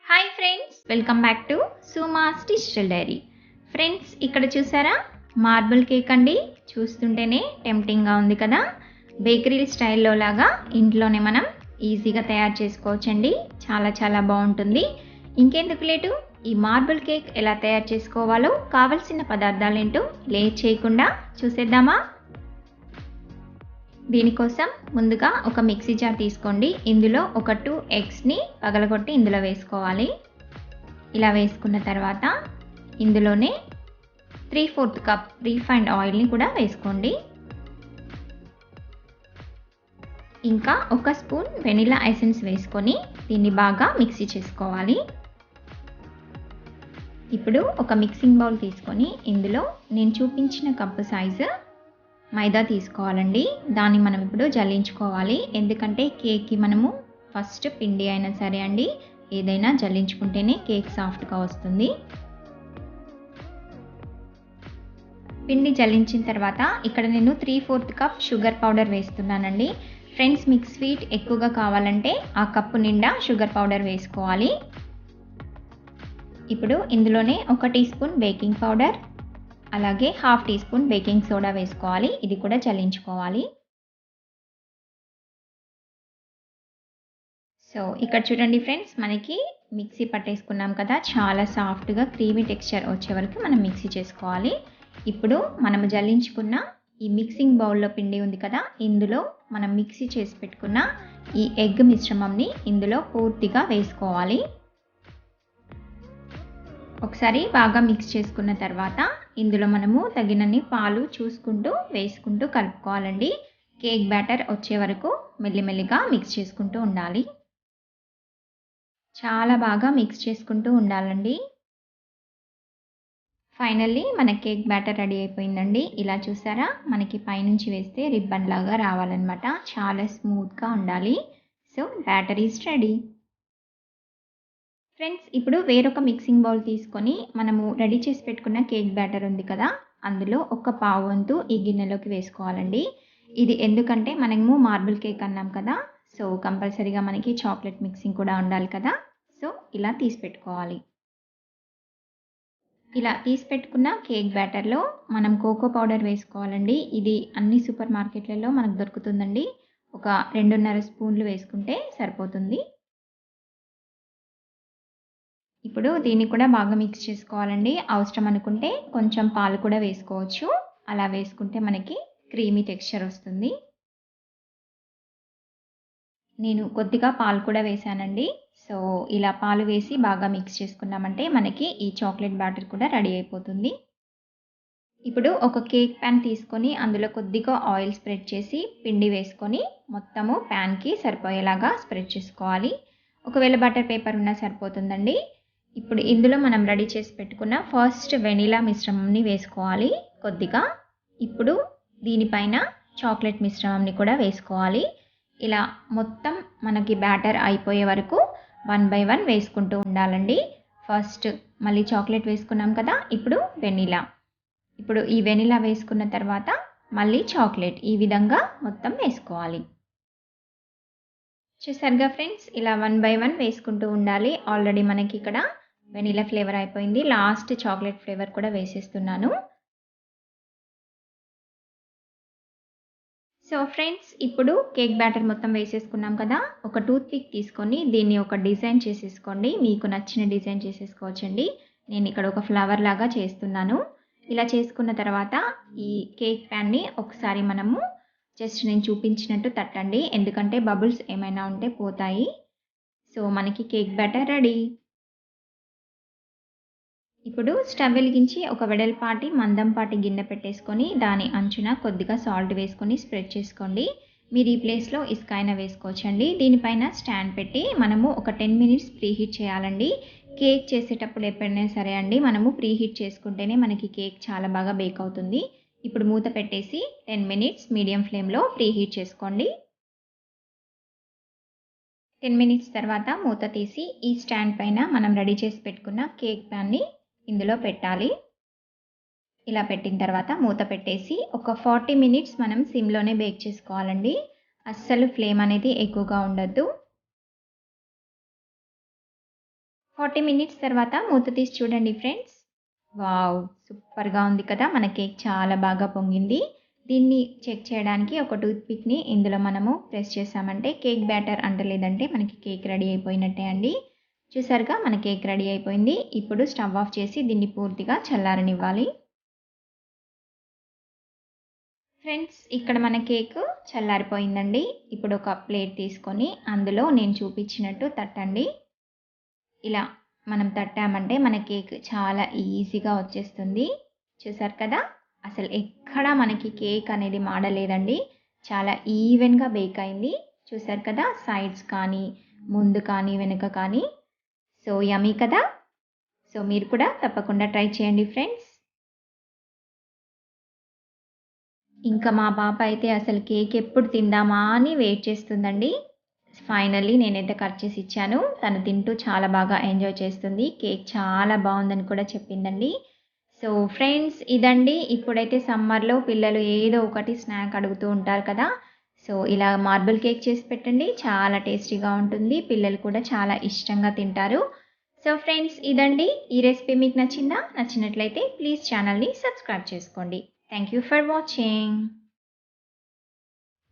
Hi friends, welcome back to సుమాస్ digital diary. Friends, ఇక్కడ చూసారా marble cake అండి. చూస్తుంటేనే టెంప్టింగ్గా ఉంది కదా. బేకరీ స్టైల్లో లాగా ఇంట్లోనే మనం ఈజీగా తయారు చేసుకోవచ్చండి. చాలా చాలా బాగుంటుంది. ఇంకెందుకు లేటు, ఈ మార్బుల్ కేక్ ఎలా తయారు చేసుకోవాలో కావలసిన పదార్థాలు ఏంటో లేట్ చేయకుండా చూసేద్దామా. దీనికోసం ముందుగా ఒక మిక్సీ జార్ తీసుకోండి. ఇందులో ఒక 2 ఎగ్స్ని పగలగొట్టి ఇందులో వేసుకోవాలి. ఇలా వేసుకున్న తర్వాత ఇందులోనే 3/4 కప్ రీఫైండ్ ఆయిల్ని కూడా వేసుకోండి. ఇంకా 1 స్పూన్ వెనిలా ఎసెన్స్ వేసుకొని దీన్ని బాగా మిక్సీ చేసుకోవాలి. ఇప్పుడు ఒక మిక్సింగ్ బౌల్ తీసుకొని ఇందులో నేను చూపించిన కప్పు సైజు మైదా తీసుకోవాలండి. దాన్ని మనం ఇప్పుడు జల్లించుకోవాలి. ఎందుకంటే కేక్కి మనము ఫస్ట్ పిండి అయినా సరే అండి, ఏదైనా జల్లించుకుంటేనే కేక్ సాఫ్ట్గా వస్తుంది. పిండి జల్లించిన తర్వాత ఇక్కడ నేను 3/4 కప్ షుగర్ పౌడర్ వేస్తున్నానండి. ఫ్రెండ్స్, మీకు స్వీట్ ఎక్కువగా కావాలంటే ఆ కప్పు నిండా షుగర్ పౌడర్ వేసుకోవాలి. ఇప్పుడు ఇందులోనే 1 టీ స్పూన్ బేకింగ్ పౌడర్, అలాగే 1/2 టీ స్పూన్ బేకింగ్ సోడా వేసుకోవాలి. ఇది కూడా చల్లించుకోవాలి. సో ఇక్కడ చూడండి ఫ్రెండ్స్, మనకి మిక్సీ పట్టేసుకున్నాం కదా. చాలా సాఫ్ట్గా క్రీమీ టెక్స్చర్ వచ్చే వరకు మనం మిక్సీ చేసుకోవాలి. ఇప్పుడు మనము జల్లించుకున్న ఈ మిక్సింగ్ బౌల్లో పిండి ఉంది కదా, ఇందులో మనం మిక్సీ చేసి పెట్టుకున్న ఈ ఎగ్ మిశ్రమంని ఇందులో పూర్తిగా వేసుకోవాలి. ఒకసారి బాగా మిక్స్ చేసుకున్న తర్వాత ఇందులో మనము తగినన్ని పాలు చూసుకుంటూ వేసుకుంటూ కలుపుకోవాలండి. కేక్ బ్యాటర్ వచ్చే వరకు మెల్లిమెల్లిగా మిక్స్ చేసుకుంటూ ఉండాలి. చాలా బాగా మిక్స్ చేసుకుంటూ ఉండాలండి. ఫైనల్లీ మన కేక్ బ్యాటర్ రెడీ అయిపోయిందండి. ఇలా చూసారా, మనకి పైనుంచి వేస్తే రిబ్బన్ లాగా రావాలన్నమాట. చాలా స్మూత్గా ఉండాలి. So batter is ready. Friends, ఇప్పుడు వేరొక మిక్సింగ్ బౌల్ తీసుకొని మనము రెడీ చేసి పెట్టుకున్న కేక్ బ్యాటర్ ఉంది కదా, అందులో 1/4 వంతు ఈ గిన్నెలోకి వేసుకోవాలండి. ఇది ఎందుకంటే మనము మార్బుల్ కేక్ అన్నాం కదా, సో కంపల్సరీగా మనకి చాక్లెట్ మిక్సింగ్ కూడా ఉండాలి కదా. సో ఇలా తీసి పెట్టుకోవాలి. ఇలా తీసి పెట్టుకున్న కేక్ బ్యాటర్లో మనం కోకో పౌడర్ వేసుకోవాలండి. ఇది అన్ని సూపర్ మార్కెట్లలో మనకు దొరుకుతుందండి. ఒక 2.5 స్పూన్లు వేసుకుంటే సరిపోతుంది. ఇప్పుడు దీన్ని కూడా బాగా మిక్స్ చేసుకోవాలండి. అవసరం అనుకుంటే కొంచెం పాలు కూడా వేసుకోవచ్చు. అలా వేసుకుంటే మనకి క్రీమీ టెక్స్చర్ వస్తుంది. నేను కొద్దిగా పాలు కూడా వేసానండి. సో ఇలా పాలు వేసి బాగా మిక్స్ చేసుకున్నామంటే మనకి ఈ చాక్లెట్ బ్యాటర్ కూడా రెడీ అయిపోతుంది. ఇప్పుడు ఒక కేక్ ప్యాన్ తీసుకొని అందులో కొద్దిగా ఆయిల్ స్ప్రెడ్ చేసి పిండి వేసుకొని మొత్తము ప్యాన్కి సరిపోయేలాగా స్ప్రెడ్ చేసుకోవాలి. ఒకవేళ బటర్ పేపర్ ఉన్నా సరిపోతుందండి. ఇప్పుడు ఇందులో మనం రెడీ చేసి పెట్టుకున్న ఫస్ట్ వెనిలా మిశ్రమంని వేసుకోవాలి కొద్దిగా. ఇప్పుడు దీనిపైన చాక్లెట్ మిశ్రమంని కూడా వేసుకోవాలి. ఇలా మొత్తం మనకి బ్యాటర్ అయిపోయే వరకు 1 by 1 వేసుకుంటూ ఉండాలండి. ఫస్ట్ మళ్ళీ చాక్లెట్ వేసుకున్నాం కదా, ఇప్పుడు వెనిలా. ఇప్పుడు ఈ వెనిలా వేసుకున్న తర్వాత మళ్ళీ చాక్లెట్, ఈ విధంగా మొత్తం వేసుకోవాలి. చూసారుగా ఫ్రెండ్స్, ఇలా 1 by 1 వేసుకుంటూ ఉండాలి. ఆల్రెడీ మనకి ఇక్కడ వెనిలా ఫ్లేవర్ అయిపోయింది. లాస్ట్ చాక్లెట్ ఫ్లేవర్ కూడా వేసేస్తున్నాను. సో ఫ్రెండ్స్, ఇప్పుడు కేక్ బ్యాటర్ మొత్తం వేసేసుకున్నాం కదా. ఒక టూత్ పిక్ తీసుకొని దీన్ని ఒక డిజైన్ చేసేసుకోండి. మీకు నచ్చిన డిజైన్ చేసేసుకోవచ్చండి. నేను ఇక్కడ ఒక ఫ్లవర్ లాగా చేస్తున్నాను. ఇలా చేసుకున్న తర్వాత ఈ కేక్ ప్యాన్ని ఒకసారి మనము జస్ట్ నేను చూపించినట్టు తట్టండి. ఎందుకంటే బబుల్స్ ఏమైనా ఉంటే పోతాయి. సో మనకి కేక్ బ్యాటర్ రెడీ. ఇప్పుడు స్టవ్ వెలిగించి ఒక వెడల్పాటి మందంపాటి గిన్నె పెట్టేసుకొని దాని అంచున కొద్దిగా సాల్ట్ వేసుకొని స్ప్రెడ్ చేసుకోండి. మీరు ఈ ప్లేస్లో ఇసుక అయినా వేసుకోవచ్చండి. దీనిపైన స్టాండ్ పెట్టి మనము ఒక 10 మినిట్స్ ప్రీహీట్ చేయాలండి. కేక్ చేసేటప్పుడు ఎప్పుడైనా సరే అండి, మనము ప్రీహీట్ చేసుకుంటేనే మనకి కేక్ చాలా బాగా బేక్ అవుతుంది. ఇప్పుడు మూత పెట్టేసి 10 మినిట్స్ మీడియం ఫ్లేమ్లో ప్రీహీట్ చేసుకోండి. 10 మినిట్స్ తర్వాత మూత తీసి ఈ స్టాండ్ పైన మనం రెడీ చేసి పెట్టుకున్న కేక్ ప్యాన్ని ఇందులో పెట్టాలి. ఇలా పెట్టిన తర్వాత మూత పెట్టేసి ఒక 40 మినిట్స్ మనం సిమ్లోనే బేక్ చేసుకోవాలండి. అస్సలు ఫ్లేమ్ అనేది ఎక్కువగా ఉండద్దు. 40 మినిట్స్ తర్వాత మూత తీసి చూడండి ఫ్రెండ్స్. వావ్! సూపర్‌గా ఉంది కదా! మన కేక్ చాలా బాగా పొంగింది. దీన్ని చెక్ చేయడానికి ఒక టూత్ పిక్‌ని ఇందులో మనము ప్రెస్ చేశామంటే కేక్ బ్యాటర్ అంటలేదంటే మనకి కేక్ రెడీ అయిపోయినట్టే అండి. చూసారుగా మన కేక్ రెడీ అయిపోయింది. ఇప్పుడు స్టవ్ ఆఫ్ చేసి దీన్ని పూర్తిగా చల్లారనివ్వాలి. ఫ్రెండ్స్ ఇక్కడ మన కేకు చల్లారిపోయిందండి. ఇప్పుడు ఒక ప్లేట్ తీసుకొని అందులో నేను చూపించినట్టు తట్టండి. ఇలా మనం తట్టామంటే మన కేక్ చాలా ఈజీగా వచ్చేస్తుంది. చూసారు కదా! అసలు ఎక్కడ మనకి కేక్ అనేది మాడలేదండి. చాలా ఈవెన్‌గా బేక్ అయింది. చూసారు కదా! సైడ్స్ కానీ, ముందు కానీ, వెనుక కానీ. సో, యమ్మీ కదా! సో, మీరు కూడా తప్పకుండా ట్రై చేయండి ఫ్రెండ్స్. ఇంకా మా పాప అయితే అసలు కేక్ ఎప్పుడు తిందామా అని వెయిట్ చేస్తుందండి. ఫైనల్లీ నేనైతే కట్ చేసి ఇచ్చాను. తను తింటూ చాలా బాగా ఎంజాయ్ చేస్తుంది. కేక్ చాలా బావుందని కూడా చెప్పిందండి. సో, ఫ్రెండ్స్ ఇదండి. ఇప్పుడైతే సమ్మర్‌లో పిల్లలు ఏదో ఒకటి స్నాక్ అడుగుతూ ఉంటారు కదా! సో, ఇలా మార్బుల్ కేక్ చేసి పెట్టండి. చాలా టేస్టీగా ఉంటుంది. పిల్లలు కూడా చాలా ఇష్టంగా తింటారు. సో, ఫ్రెండ్స్ ఇదండి. ఈ రెసిపీ మీకు నచ్చిందా? నచ్చినట్లయితే ప్లీజ్ ఛానల్‌ని సబ్స్క్రైబ్ చేసుకోండి. Thank you for watching.